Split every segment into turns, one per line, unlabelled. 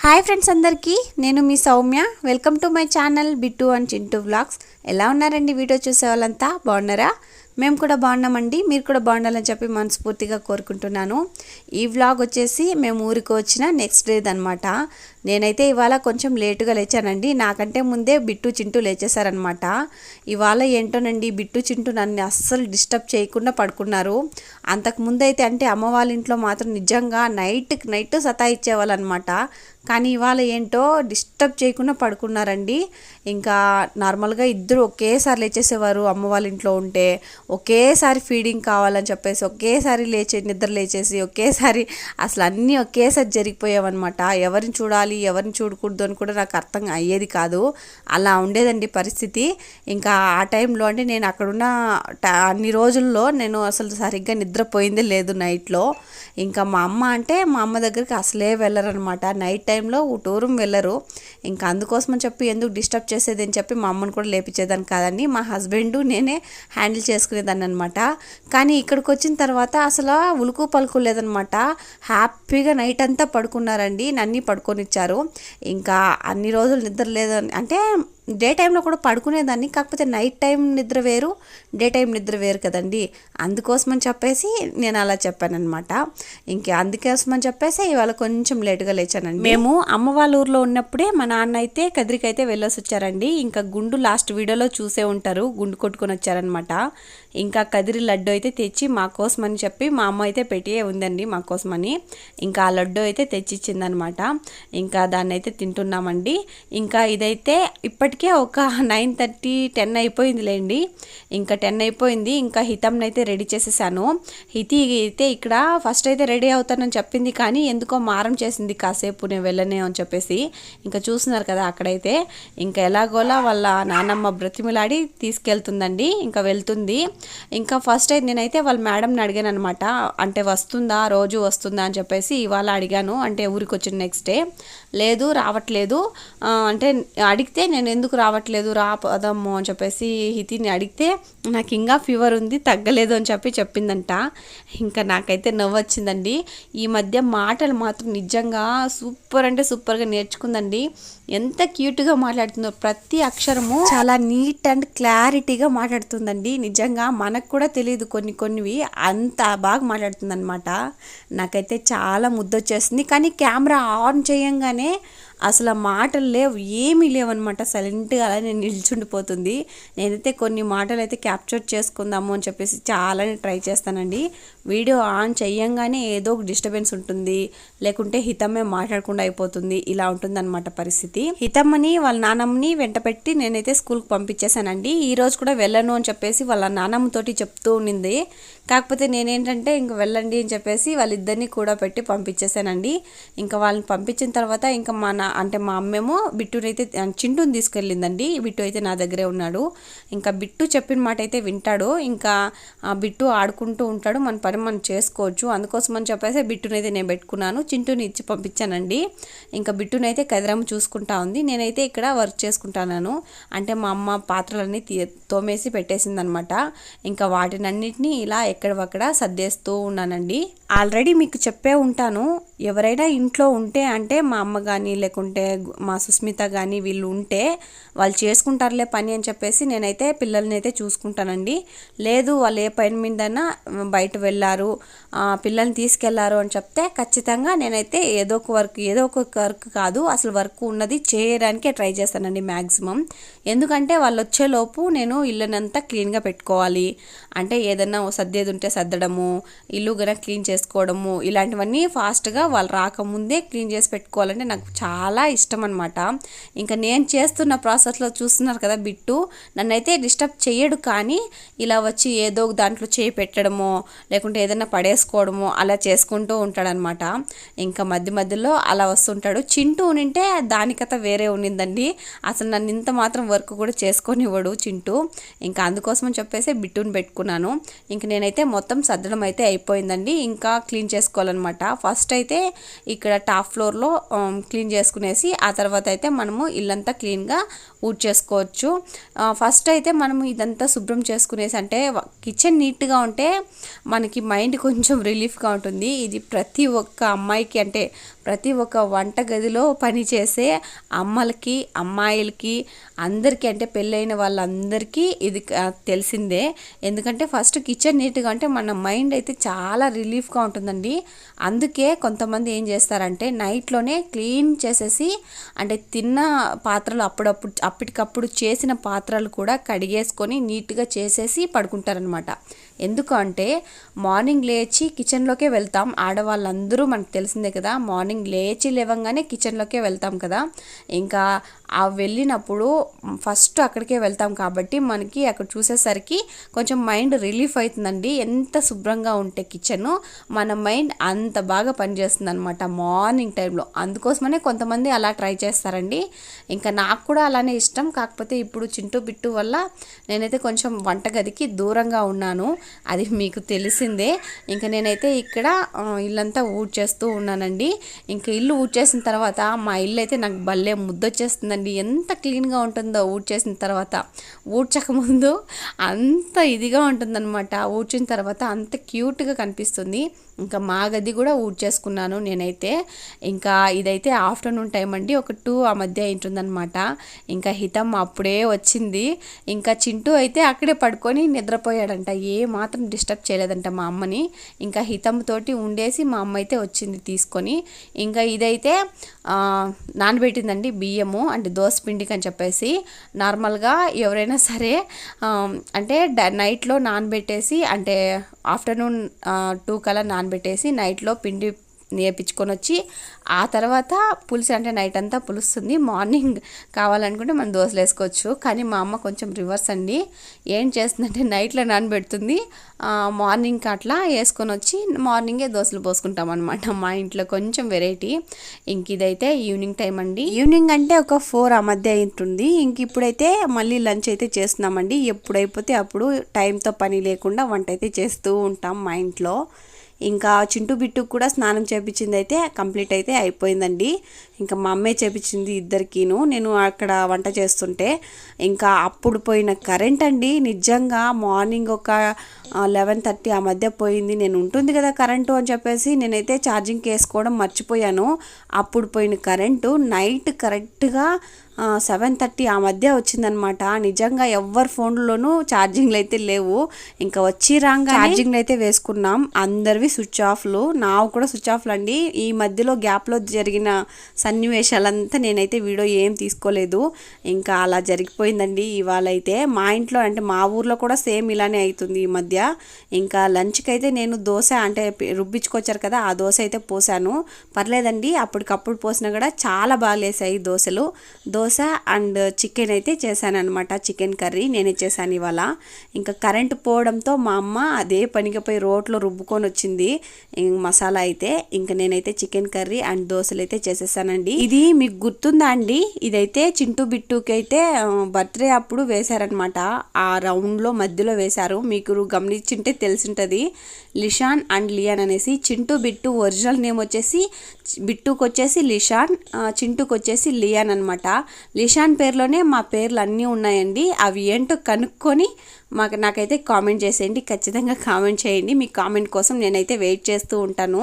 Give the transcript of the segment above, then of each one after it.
Hi friends అందరికీ నేను మీ Soumya welcome to my channel Bittu and Chintu vlogs. ఎలా ఉన్నారండి? వీడియో చూసే వాళ్ళంతా బాగున్నారా? మేము కూడా బాగున్నామండి. మీరు కూడా బాగుండాలని చెప్పి మనస్ఫూర్తిగా కోరుకుంటున్నాను. ఈ వ్లాగ్ వచ్చేసి మేము ఊరికి వచ్చిన నెక్స్ట్ డే అనమాట. నేనైతే ఇవాళ కొంచెం లేటుగా లేచానండి. నాకంటే ముందే బిట్టు చింటూ లేచేశారనమాట. ఇవాళ ఏంటోనండి, బిట్టు చింటూ నన్ను అస్సలు డిస్టర్బ్ చేయకుండా పడుకున్నారు. అంతకుముందు అయితే అంటే అమ్మ వాళ్ళ ఇంట్లో మాత్రం నిజంగా నైట్ సతాయిచ్చేవాళ్ళు అనమాట. కానీ ఇవాళ ఏంటో డిస్టర్బ్ చేయకుండా పడుకున్నారండి. ఇంకా నార్మల్గా ఇద్దరు ఒకేసారి లేచేసేవారు. అమ్మ వాళ్ళ ఇంట్లో ఉంటే ఒకేసారి ఫీడింగ్ కావాలని చెప్పేసి ఒకేసారి నిద్ర లేచేసి ఒకేసారి అసలు అన్నీ ఒకేసారి జరిగిపోయావన్నమాట. ఎవరిని చూడాలి ఎవరిని చూడకూడదు అని కూడా నాకు అర్థం అయ్యేది కాదు. అలా ఉండేదండి పరిస్థితి. ఇంకా ఆ టైంలో అంటే నేను అక్కడున్న అన్ని రోజుల్లో నేను అసలు సరిగ్గా నిద్రపోయిందే లేదు నైట్లో. ఇంకా మా అమ్మ దగ్గరికి అసలే వెళ్ళరనమాట. నైట్ టైంలో ఊటూరం వెళ్ళరు. ఇంకా అందుకోసమని చెప్పి ఎందుకు డిస్టర్బ్ చేసేది అని చెప్పి మా అమ్మని కూడా లేపించేదాన్ని కాదండి. మా హస్బెండ్ నేనే హ్యాండిల్ చేసుకునేదాన్ని అనమాట. కానీ ఇక్కడికి వచ్చిన తర్వాత అసలు ఉలుకు పలుకు లేదనమాట. హ్యాపీగా నైట్ అంతా పడుకున్నారండి. నన్ను పడుకొనిచ్చారు. ఇంకా అన్ని రోజులు నిద్ర లేదని అంటే డే టైంలో కూడా పడుకునేదాన్ని. కాకపోతే నైట్ టైం నిద్ర వేరు, డే టైం నిద్ర వేరు కదండి. అందుకోసమని చెప్పేసి నేను అలా చెప్పానమాట. అందుకోసమని చెప్పేసి ఇవాళ కొంచెం లేటుగా లేచానండి. మేము అమ్మ వాళ్ళ ఊర్లో ఉన్నప్పుడే మా నాన్న అయితే కదిరికైతే వెళ్ళొసి వచ్చారండి. ఇంకా గుండు లాస్ట్ వీడియోలో చూసే ఉంటారు, గుండు కొట్టుకొని వచ్చారనమాట. ఇంకా కదిరి లడ్డు అయితే తెచ్చి మా కోసమని చెప్పి మా అమ్మ అయితే పెట్టే ఉందండి మా కోసమని. ఇంకా ఆ లడ్డు అయితే తెచ్చిచ్చిందనమాట. ఇంకా దాన్ని అయితే తింటున్నామండి. ఇంకా ఇదైతే ఇప్పటికే ఒక 9:30 10 అయిపోయిందిలేండి. ఇంకా 10 అయిపోయింది. ఇంకా హితంని అయితే రెడీ చేసేసాను. హితి అయితే ఇక్కడ ఫస్ట్ అయితే రెడీ అవుతానని చెప్పింది, కానీ ఎందుకో మారం చేసింది కాసేపు నేను వెళ్ళనే అని చెప్పేసి. ఇంకా చూస్తున్నారు కదా అక్కడైతే ఇంకా ఎలాగోలా వాళ్ళ నానమ్మ బ్రతిమిలాడి తీసుకెళ్తుందండి. ఇంకా వెళ్తుంది. ఇంకా ఫస్ట్ అయితే నేనైతే వాళ్ళ మేడంని అడిగాను అనమాట. అంటే వస్తుందా, రోజు వస్తుందా అని చెప్పేసి ఇవాళ అడిగాను. అంటే ఊరికి వచ్చిన నెక్స్ట్ డే లేదు రావట్లేదు అంటే అడిగితే నేను ఎందుకు రావట్లేదు రాపదమ్ము అని చెప్పేసి హితిని అడిగితే నాకు ఇంకా ఫీవర్ ఉంది తగ్గలేదు అని చెప్పి చెప్పిందంట. ఇంకా నాకైతే నవ్వు వచ్చిందండి. ఈ మధ్య మాటలు మాత్రం నిజంగా సూపర్ అంటే సూపర్గా నేర్చుకుందండి. ఎంత క్యూట్గా మాట్లాడుతుందో, ప్రతి అక్షరము చాలా నీట్ అండ్ క్లారిటీగా మాట్లాడుతుందండి. నిజంగా మనకు కూడా తెలియదు కొన్నివి అంత బాగా మాట్లాడుతుంది అనమాట. నాకైతే చాలా ముద్దొచ్చేస్తుంది. కానీ కెమెరా ఆన్ చేయంగానే అసలు మాటలు లేవు, ఏమీ లేవన్నమాట. సైలెంట్గా అలా నేను నిల్చుండిపోతుంది. నేనైతే కొన్ని మాటలు అయితే క్యాప్చర్ చేసుకుందాము అని చెప్పేసి చాలానే ట్రై చేస్తానండి. వీడియో ఆన్ చేయంగానే ఏదో ఒక డిస్టర్బెన్స్ ఉంటుంది, లేకుంటే హితమ్మే మాట్లాడకుండా అయిపోతుంది. ఇలా ఉంటుందన్నమాట పరిస్థితి. హితమ్మని వాళ్ళ నానమ్మని వెంట పెట్టి నేనైతే స్కూల్కి పంపించేశానండి. ఈ రోజు కూడా వెళ్ళను అని చెప్పేసి వాళ్ళ నానమ్మతోటి చెప్తూ ఉండింది. కాకపోతే నేనేంటంటే ఇంక వెళ్ళండి అని చెప్పేసి వాళ్ళిద్దరిని కూడా పెట్టి పంపించేశానండి. ఇంకా వాళ్ళని పంపించిన తర్వాత ఇంకా మా అమ్మేమో బిట్టునైతే చింటూని తీసుకెళ్ళిందండి. బిట్టు అయితే నా దగ్గరే ఉన్నాడు. ఇంకా బిట్టు చెప్పిన మాట అయితే వింటాడు. ఇంకా బిట్టు ఆడుకుంటూ ఉంటాడు, మన పని మనం చేసుకోవచ్చు. అందుకోసం అని చెప్పేసి బిట్టునైతే నేను పెట్టుకున్నాను. చింటూని ఇచ్చి పంపించానండి. ఇంకా బిట్టునైతే కదిరమ్మ చూసుకుంటా ఉంది. నేనైతే ఇక్కడ వర్క్ చేసుకుంటాను. అంటే మా అమ్మ పాత్రలన్నీ తోమేసి పెట్టేసిందనమాట. ఇంకా వాటినన్నిటినీ ఇలా ఎక్కడవక్కడ సర్దేస్తూ ఉన్నానండి. ఆల్రెడీ మీకు చెప్పే ఉంటాను, ఎవరైనా ఇంట్లో ఉంటే అంటే మా అమ్మ కానీ లేకుంటే మా సుస్మిత కానీ వీళ్ళు ఉంటే వాళ్ళు చేసుకుంటారులే పని అని చెప్పేసి నేనైతే పిల్లల్ని అయితే చూసుకుంటానండి. లేదు వాళ్ళు ఏ పని మీదైనా బయట వెళ్ళారు, పిల్లల్ని తీసుకెళ్లారు అని చెప్తే ఖచ్చితంగా నేనైతే ఏదో ఒక వర్క్ కాదు అసలు వర్క్ ఉన్నది చేయడానికే ట్రై చేస్తానండి మ్యాక్సిమం. ఎందుకంటే వాళ్ళు వచ్చేలోపు నేను ఇల్లునంతా క్లీన్గా పెట్టుకోవాలి. అంటే ఏదన్నా సర్దేది ఉంటే సర్దడము, ఇల్లు గన క్లీన్ చేసుకోవడము, ఇలాంటివన్నీ ఫాస్ట్గా వాళ్ళు రాకముందే క్లీన్ చేసి పెట్టుకోవాలంటే నాకు చాలా ఇష్టం అనమాట. ఇంకా నేను చేస్తున్న ప్రాసెస్లో చూస్తున్నారు కదా బిట్టు నన్నైతే డిస్టర్బ్ చేయడు, కానీ ఇలా వచ్చి ఏదో దాంట్లో చేయి పెట్టడమో లేకుంటే ఏదైనా పడేసుకోవడమో అలా చేసుకుంటూ ఉంటాడనమాట. ఇంకా మధ్యలో అలా వస్తుంటాడు. చింటూ ఉంటే దాని కథ వేరే ఉండిందండి. అసలు నన్ను ఇంత మాత్రం వర్క్ కూడా చేసుకొనివ్వడు చింటూ. ఇంకా అందుకోసమని చెప్పేసి బిట్టుని పెట్టుకున్నాను. ఇంక నేనైతే మొత్తం సర్దడం అయితే అయిపోయిందండి. ఇంకా క్లీన్ చేసుకోవాలన్నమాట. ఫస్ట్ అయితే ఇక్కడ టాప్ ఫ్లోర్లో క్లీన్ చేసుకునేసి ఆ తర్వాత అయితే మనము ఇల్లంతా క్లీన్గా ఊడ్చేసుకోవచ్చు. ఫస్ట్ అయితే మనము ఇదంతా శుభ్రం చేసుకునేసి అంటే కిచెన్ నీట్గా ఉంటే మనకి మైండ్ కొంచెం రిలీఫ్గా ఉంటుంది. ఇది ప్రతి ఒక్క అమ్మాయికి అంటే ప్రతి ఒక్క వంటగదిలో పనిచేసే అమ్మలకి అమ్మాయిలకి అందరికీ అంటే పెళ్ళైన వాళ్ళందరికీ ఇది తెలిసిందే. ఎందుకంటే ఫస్ట్ కిచెన్ నీట్గా అంటే మన మైండ్ అయితే చాలా రిలీఫ్గా ఉంటుందండి. అందుకే కొంతమంది ఏం చేస్తారంటే నైట్లోనే క్లీన్ చేసేసి అంటే తిన్న పాత్రలు అప్పటికప్పుడు చేసిన పాత్రలు కూడా కడిగేసుకొని నీట్గా చేసేసి పడుకుంటారనమాట. ఎందుకు అంటే మార్నింగ్ లేచి కిచెన్లోకే వెళ్తాం. ఆడవాళ్ళందరూ మనకు తెలిసిందే కదా, మార్నింగ్ లేవంగానే కిచెన్లోకే వెళ్తాం కదా. ఇంకా ఆ వెళ్ళినప్పుడు ఫస్ట్ అక్కడికే వెళ్తాం కాబట్టి మనకి అక్కడ చూసేసరికి కొంచెం మైండ్ రిలీఫ్ అవుతుందండి. ఎంత శుభ్రంగా ఉంటే కిచెన్ మన మైండ్ అంత బాగా పనిచేస్తుంది అనమాట మార్నింగ్ టైంలో. అందుకోసమనే కొంతమంది అలా ట్రై చేస్తారండి. ఇంకా నాకు కూడా అలానే ఇష్టం. కాకపోతే ఇప్పుడు చింటూ బిట్టు వల్ల నేనైతే కొంచెం వంటగదికి దూరంగా ఉన్నాను, అది మీకు తెలిసిందే. ఇంకా నేనైతే ఇక్కడ ఇల్లంతా ఊడ్చేస్తూ ఉన్నానండి. ఇంకా ఇల్లు ఊడ్చేసిన తర్వాత మా ఇల్లు అయితే నాకు భలే ముద్దొచ్చేస్తుందండి. ఎంత క్లీన్గా ఉంటుందో ఊడ్చేసిన తర్వాత. ఊడ్చకముందు అంత ఇదిగా ఉంటుందన్నమాట, ఊడ్చిన తర్వాత అంత క్యూట్గా కనిపిస్తుంది. ఇంకా మా గది కూడా ఊడ్చేసుకున్నాను నేనైతే. ఇంకా ఇదైతే ఆఫ్టర్నూన్ టైం అండి, ఒక 2 ఆ మధ్య ఉంటుందన్నమాట. ఇంకా హితం అప్పుడే వచ్చింది. ఇంకా చింటూ అయితే అక్కడే పడుకొని నిద్రపోయాడంట, ఏ మాత్రం డిస్టర్బ్ చేయలేదంట మా అమ్మని. ఇంకా హితం తోటి ఉండేసి మా అమ్మ అయితే వచ్చింది తీసుకొని. ఇంకా ఇదైతే నానబెట్టిందండి బియ్యము, అంటే దోశ పిండికి అని చెప్పేసి. నార్మల్గా ఎవరైనా సరే అంటే నైట్లో నానబెట్టేసి అంటే ఆఫ్టర్నూన్ 2 కల్లా నానబెట్టేసి నైట్లో పిండి నేర్పించుకొని వచ్చి ఆ తర్వాత పులుసు అంటే నైట్ అంతా పులుస్తుంది. మార్నింగ్ కావాలనుకుంటే మనం దోశలు వేసుకోవచ్చు. కానీ మా అమ్మ కొంచెం రివర్స్ అండి, ఏం చేస్తుందంటే నైట్లో నానబెడుతుంది, మార్నింగ్కి అట్లా వేసుకొని వచ్చి మార్నింగే దోశలు పోసుకుంటాం అనమాట. మా ఇంట్లో కొంచెం వెరైటీ. ఇంక ఇదైతే ఈవినింగ్ టైం అండి. ఈవినింగ్ అంటే ఒక 4 ఆ మధ్య ఉంటుంది. ఇంక ఇప్పుడైతే మళ్ళీ లంచ్ అయితే చేస్తున్నామండి. ఎప్పుడైపోతే అప్పుడు టైంతో పని లేకుండా వంట అయితే చేస్తూ ఉంటాం మా ఇంట్లో. ఇంకా చింటూ బిట్టుకు కూడా స్నానం చేపించింది అయితే కంప్లీట్ అయితే అయిపోయిందండి. ఇంకా మా అమ్మే చేపించింది ఇద్దరికీను, నేను అక్కడ వంట చేస్తుంటే. ఇంకా అప్పుడు పోయిన కరెంట్ అండి, నిజంగా మార్నింగ్ ఒక 11:30 ఆ మధ్య పోయింది. నేను ఉంటుంది కదా కరెంటు అని చెప్పేసి నేనైతే ఛార్జింగ్కి వేసుకోవడం మర్చిపోయాను. అప్పుడు పోయిన కరెంటు నైట్ కరెక్ట్గా 7:30 ఆ మధ్య వచ్చిందనమాట. నిజంగా ఎవరి ఫోన్లోనూ ఛార్జింగ్లు అయితే లేవు. ఇంకా వచ్చి రాగా ఛార్జింగ్లు అయితే వేసుకున్నాం. అందరివి స్విచ్ ఆఫ్లు, నావు కూడా స్విచ్ ఆఫ్లు అండి. ఈ మధ్యలో గ్యాప్లో జరిగిన సన్నివేశాలంతా నేనైతే వీడియో ఏం తీసుకోలేదు. ఇంకా అలా జరిగిపోయిందండి ఇవాళ అయితే. మా ఇంట్లో అంటే మా ఊర్లో కూడా సేమ్ ఇలానే అవుతుంది ఈ మధ్య. ఇంకా లంచ్కి అయితే నేను దోశ అంటే రుబ్బించుకొచ్చారు కదా, ఆ దోశ అయితే పోసాను. పర్లేదండి, అప్పటికప్పుడు పోసినా కూడా చాలా బాగా లేసాయి దోశలు. దోశ అండ్ చికెన్ అయితే చేశాను అనమాట, చికెన్ కర్రీ నేనే చేశాను ఇవాళ. ఇంకా కరెంటు పోవడంతో మా అమ్మ అదే పనిగా పోయి రోట్లో రుబ్బుకొని వచ్చింది మసాలా అయితే. ఇంకా నేనైతే చికెన్ కర్రీ అండ్ దోశలు అయితే చేసేసానండి. ఇది మీకు గుర్తుందా అండి, ఇదైతే చింటూ బిట్టుకి అయితే బర్త్డే అప్పుడు వేశారనమాట. ఆ రౌండ్లో మధ్యలో వేశారు, మీకు గమనించింటే తెలిసింటది. లిషాన్ అండ్ లియాన్ అనేసి. చింటూ బిట్టు ఒరిజినల్ నేమ్ వచ్చేసి బిట్టుకు వచ్చేసి లిషాన్, చింటూకి వచ్చేసి లియాన్ అనమాట. లిషాన్ పేరులోనే మా పేర్లు అన్నీ ఉన్నాయండి. అవి ఏంటో కనుక్కొని నాకైతే కామెంట్ చేసేయండి, ఖచ్చితంగా కామెంట్ చేయండి. మీ కామెంట్ కోసం నేనైతే వెయిట్ చేస్తూ ఉంటాను.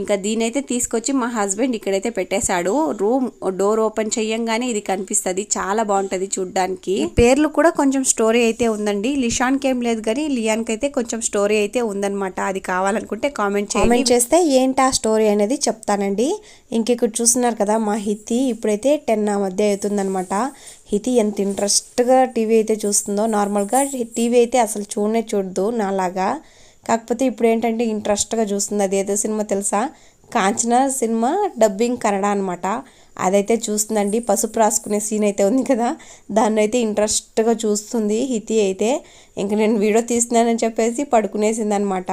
ఇంకా దీనైతే తీసుకొచ్చి మా హస్బెండ్ ఇక్కడైతే పెట్టేశాడు. రూమ్ డోర్ ఓపెన్ చేయంగానే ఇది కనిపిస్తుంది, చాలా బాగుంటుంది చూడ్డానికి. పేర్లు కూడా కొంచెం స్టోరీ అయితే ఉందండి. లిషాన్కి ఏం లేదు కానీ లియాన్కి అయితే కొంచెం స్టోరీ అయితే ఉందన్నమాట. అది కావాలనుకుంటే కామెంట్ చేస్తే ఏంటి ఆ స్టోరీ అనేది చెప్తానండి. ఇంకెక్కడ చూస్తున్నారు కదా మా హితి ఇప్పుడైతే 10 ఆ మధ్య అవుతుందనమాట. హితి ఎంత ఇంట్రెస్ట్గా టీవీ అయితే చూస్తుందో. నార్మల్గా టీవీ అయితే అసలు చూడదు నాలాగా, కాకపోతే ఇప్పుడు ఏంటంటే ఇంట్రెస్ట్గా చూస్తుంది. అది ఏదో సినిమా తెలుసా, కాంచనా సినిమా డబ్బింగ్ కన్నడ అనమాట. అదైతే చూస్తుందండి. పసుపు రాసుకునే సీన్ అయితే ఉంది కదా, దాన్ని అయితే ఇంట్రెస్ట్గా చూస్తుంది హితి అయితే. ఇంక నేను వీడియో తీస్తున్నానని చెప్పేసి పడుకునేసింది అనమాట.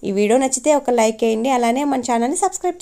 ఈ వీడియో నచ్చితే ఒక లైక్ వేయండి, అలానే మన ఛానల్ని సబ్స్క్రైబ్